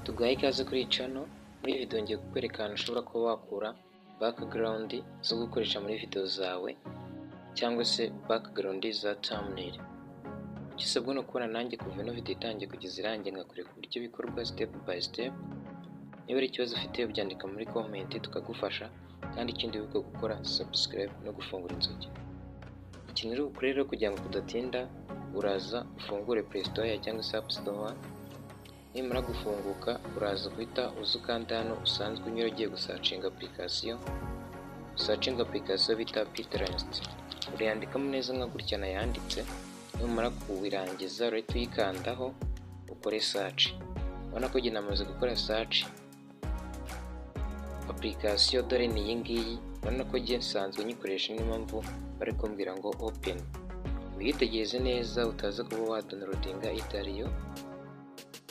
Tuguhaye ikaze kuri iyi channel. Muri iyi video ngiye kukwereka ahantu ushobora kuba wakura background zo gukoresha muri video zawe cyangwa se background za thumbnail. Gisabwa no kubona nanjye kuva ino video itangiye kugeza irangiye ngakwereka uburyo bikorwa step by step. Niba ari ikibazo ufite ubyandika muri comment tukagufasha, kandi ikindi wibuke gukora subscribe no gufungura inzugi. Ikintu uri bukore rero kugira ngo tudatinda, uraza ufungure Play Store cyangwa se App Store. Nimara gufunguka uraza guhita uzukanda hano usanzwe unyura ugiye gusacinga application. Searching application bita Pinterest. Uriyandikamo neza nka gutya nayanditse. Nimara kubirangiza urahita uyikandaho ukore search. Ubona ko njye namaze gukora search. Application dore ni iyi ngiyi. Ubona ko njye nsanzwe nyikoresha, niyo mpamvu bari kumbwira ngo open. Wiyitegeze neza utaza kuba wadownloadinga itariyo.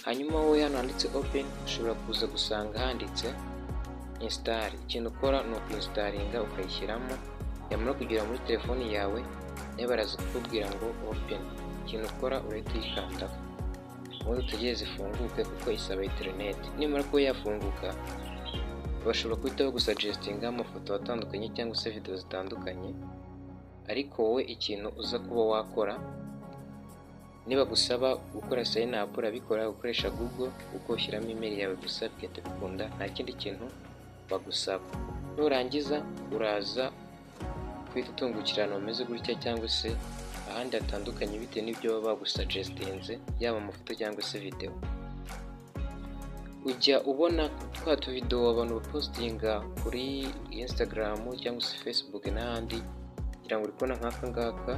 Hanyuma wowe hano handitse open ushobora kuza gusanga handitse install. Ikintu ukora ni ukuinstalinga ukayishyiramo, yamara kugera muri telefoni yawe niba baraza kukubwira ngo open. Ikintu ukora urahita uyikandaho ubundi utegereze ifunguke kuko isaba internet. Nimara kuba yafunguka bashobora guhita bagusuggestinga amafoto atandukanye cyangwa se video zitandukanye, ariko wowe ikintu uza kuba wakora, niba gusaba gukora sign up urabikora ukoresha Google uko ushyiramo email yawe gusa bigahita bikunda, nta kindi kintu bagusaba. Nurangiza uraza kwita utungukirana umeze gutya cyangwa se ahandi hatandukanye bitewe n'ibyo baba bagusuggestinze, yaba amafoto cyangwa se video. Ujya ubona twa video abantu bapostinga kuri Instagram cyangwa se Facebook n'ahandi, kugira ngo uri kubona nk'aka ngaka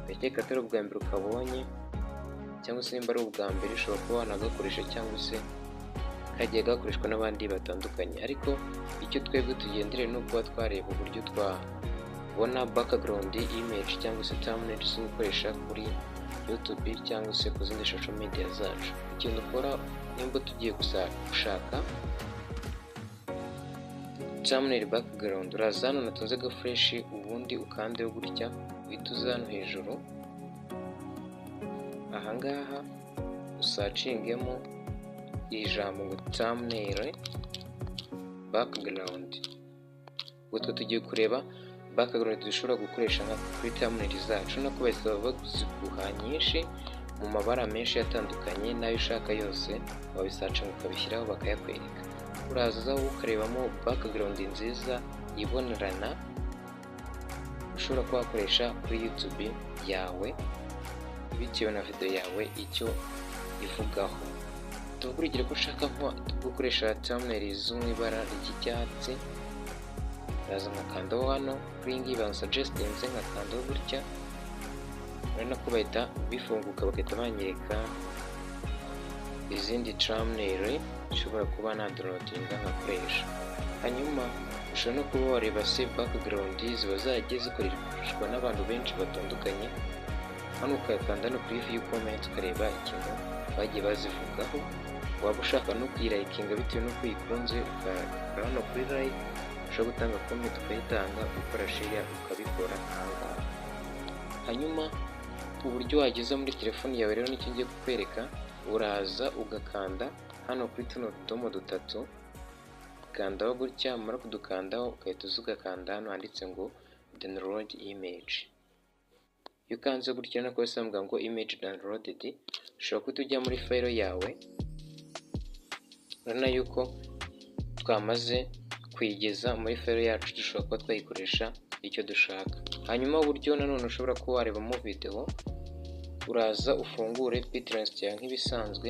ndakeka atari ubwa mbere ukabonye, cyangwa se nimba ari ubwa mbere ushobora kuba wanagakoresha cyangwa se kagiye gakoreshwa n'abandi batandukanye. Ariko icyo twebwe tugendere no kuba twareba uburyo twabona background image cyangwa se thumbnail zo gukoresha kuri YouTube cyangwa se ku zindi social media zacu. Ikintu ukora nimba tugiye gushaka thumbnail background, uraza hano natunze ga fresh ubundi ukandeho gutya, uhita uza hano hejuru ahangaha usacingemo ijambo ngo thumbnail background. Ubwo tugiye kureba background dushobora gukoresha nka kuri thumbnail zacu, no kuba baziguha nyinshi mu mabara menshi atandukanye, nayo ushaka yose wabisacinga ukabishyiraho bakayakwereka. Uraza ukarebamo background nziza ibonerana ushobora kuba wakoresha kuri YouTube yawe bitewe na video yawe icyo ivugaho. Tuvugira ko ushaka nko gukoresha thumbnail zo mu ibara ry'icyatsi, uraza nkakandaho hano kuri ngiyi bansuggestinze nkakandaho gutya, urabona ko bahita bifunguka bagahita banyereka izindi thumbnail ushobora kuba na downloadinga nkakoresha. Hanyuma ushobora no kuba wareba se background ziba zagiye zikoreshwa n'abantu benshi batandukanye. Hano ukakanda no kuri view comment ukareba ikintu bagiye bazivugaho. Waba ushaka no kuyilikinga bitewe n'uko uyikunze ukakora hano kuri like, ushobora gutanga comment ukayitanga, ukora share ukabikora ahangaha. Hanyuma uburyo wageza muri telefoni yawe rero nicyo ngiye kukwereka. Uraza ugakanda hano kuri tuno tudomo dutatu, kandaho gutya, mara kudukandaho ukahita uzugakanda hano handitse ngo download image. Iyo ukanze gutya nako basambwa ngo image downloaded, ushobora kuhita ujya muri file yawe. Urabona yuko twamaze kuyigeza muri file yacu, dushobora kuba twayikoresha icyo dushaka. Hanyuma uburyo nanone ushobora kuba warebamo video, uraza ufungure Pinterest yawe nk'ibisanzwe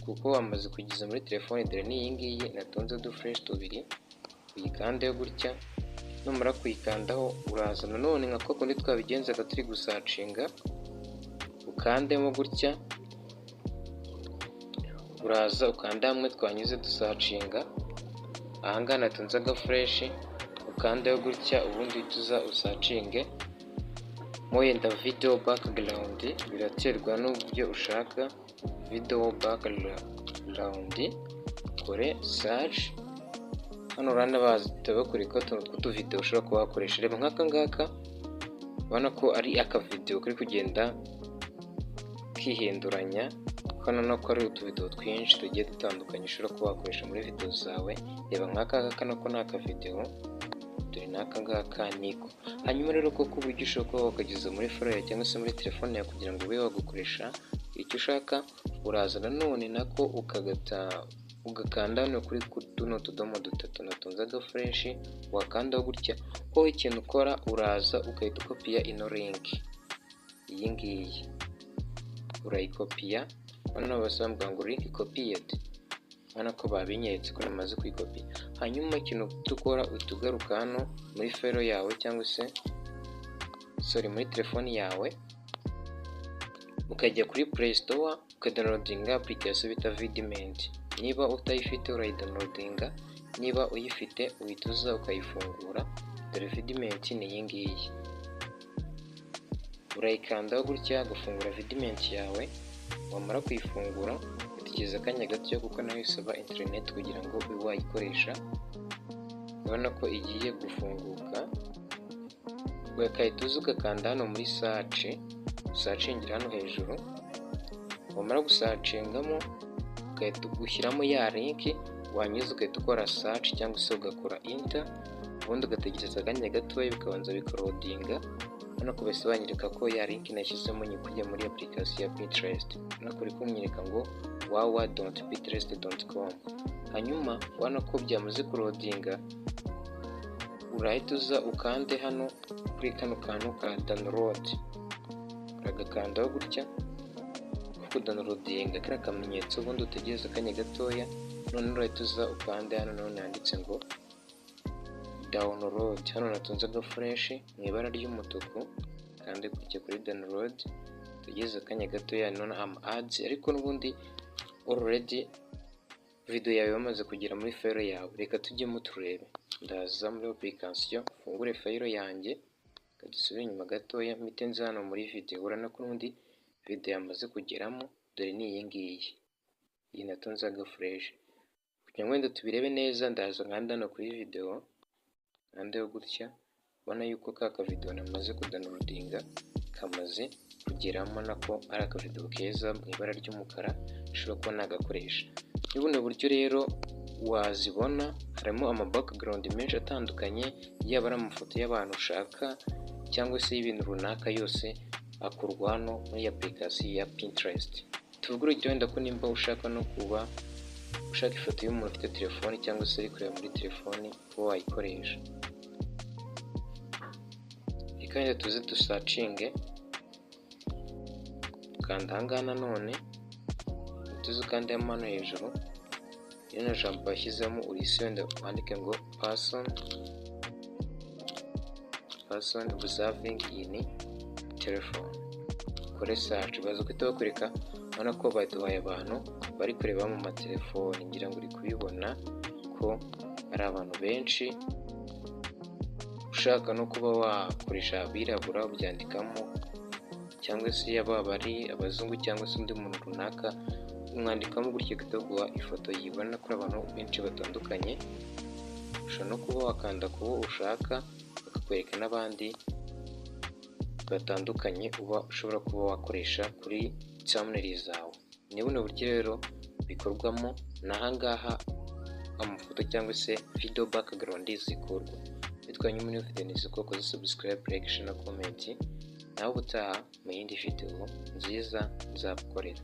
kuko wamaze kugeza muri telefone. Dore ni iyi ngiyi natunze du fresh tubiri, uyikandeho gutya. Numara kuyikandaho uraza nanone nka ko kundi twabigenzaga turi gusacinga, ukandemo gutya, uraza ukanda hamwe twanyuze dusacinga. Ahangaha natunze aga fresh, ukandeho gutya ubundi tuza usacinge mo yenda video background, biraterwa n'uburyo ushaka video background. Kore search hano urana bazita bakurika utu video ushobora kuba wakoresha. Reba nk'aka ngaka, ubona ko ari aka video kari kugenda kihinduranya hano no ko ari utuvidewo twinshi tugiye dutandukanye ushobora kuba wakoresha muri videwo zawe. Reba nk'aka ngaka nako ni akavidewo, dore n'aka ngaka niko. Hanyuma rero koko uburyo ushobora kuba wakageza muri fone yawe cyangwa se muri telefone yawe kugira ngo ube wagukoresha icyo ushaka, uraza nanone nako ugakanda hano kuri tuno tudomo dutatu natunze agafureshi, wakandaho gutya. Wowe ikintu ukora uraza ugahita ukopiya ino link, iyi ngiyi urayikopiya. Hano basambwa ngo link copied, hano ko babinyeretse ko namaze kuyikopiya. Hanyuma ikintu dukora uhita ugaruka hano muri file yawe cyangwa se muri telefoni yawe, ukajya kuri Play Store ukadownloadinga application bita Vidimate. Niba utayifite urayidownloadinga, niba uyifite uhita uza ukayifungura. Dore Vidimate ni iyi ngiyi, urayikandaho gutya gufungura Vidimate yawe. Wamara kuyifungura utegereza akanya gato kuko nayo isaba internet kugira ngo ube wayikoresha. Urabona ko igiye gufunguka, ugahita uza ugakanda hano muri searchingira hano hejuru. Wamara gusacingamo ugahita ushyiramo ya link, wanyuze ugahita ukora search cyangwa se ugakora enter, ubundi ugategereza akanya gatoya bikabanza bikarodinga. Hano ko bese banyereka ko ya link nashyizemo nyikujya muri application ya Pinterest. Hano kuri kunyereka ngo www.pinterest.com. Hanyuma ubona ko byamaze kurodinga, urahita uza ukande hano kuri kano kantu ka download, uragakandaho gutya kuko downloadinga kariya kamenyetso, ubundi utegereza akanya gatoya. None urahita uza ukande hano none handitse ngo download. Hano natunze agafureshi mu ibara ry'umutuku, kandi kujya kuri download tugeze akanya gatoya. None ads ariko n'ubundi already video yawe yamaze kugera muri file yawe. Reka tujyemo turebe. Ndaza muri application, fungure file yanjye, kadusubire inyuma gatoya, mpite nza hano muri video. Urabona ko n'ubundi video yamaze kugeramo, dore ni iyi ngiyi, iyi natunze agafureshi. Kugira ngo wenda tubirebe neza, ndaza nkanda hano kuri video, nkandeho gutya. Ubona yuko ka kavidewo namaze kudownloadinga kamaze kugeramo, nako ari akavidewo keza mu ibara ry'umukara ushobora kuba nagakoresha. Ni buno buryo rero wazibona, harimo ama background menshi atandukanye, yaba ari amafoto y'abantu ushaka cyangwa se y'ibintu runaka, yose akorwa hano muri application ya Pinterest. Tuvuge urugero wenda ko nimba ushaka no kuba ushaka ifoto y'umuntu ufite telefoni cyangwa se ari kureba muri telefoni, uba wayikoresha. Ikanya tuze dusacinge, ukanda ahangaha nanone, tuze ukande hano hejuru, rino jambo bashyizemo urisenda wandike ngo person observing in telephone. Kore search baza kwita bakwereka. Ubona ko baduhaye abantu bari kureba mu matelefoni, ngira ngo uri kubibona ko ari abantu benshi. Ushaka no kuba wakoresha abirabura ubyandikamo, cyangwa se yaba bari abazungu cyangwa se undi muntu runaka, umwandikamo gutya kitaguha ifoto yibona kuri abantu benshi batandukanye. Ushobora no kuba wakanda ku bo ushaka bakakwereka n'abandi batandukanye uba ushobora kuba wakoresha kuri thumbnail zawe. Ni buno buryo rero bikorwamo, n'ahangaha amafoto cyangwa se video background zikorwa. Bitwanye muri video niziko koze subscribe, like, share na comment. Naho ubutaha mu yindi video nziza nzagukorera.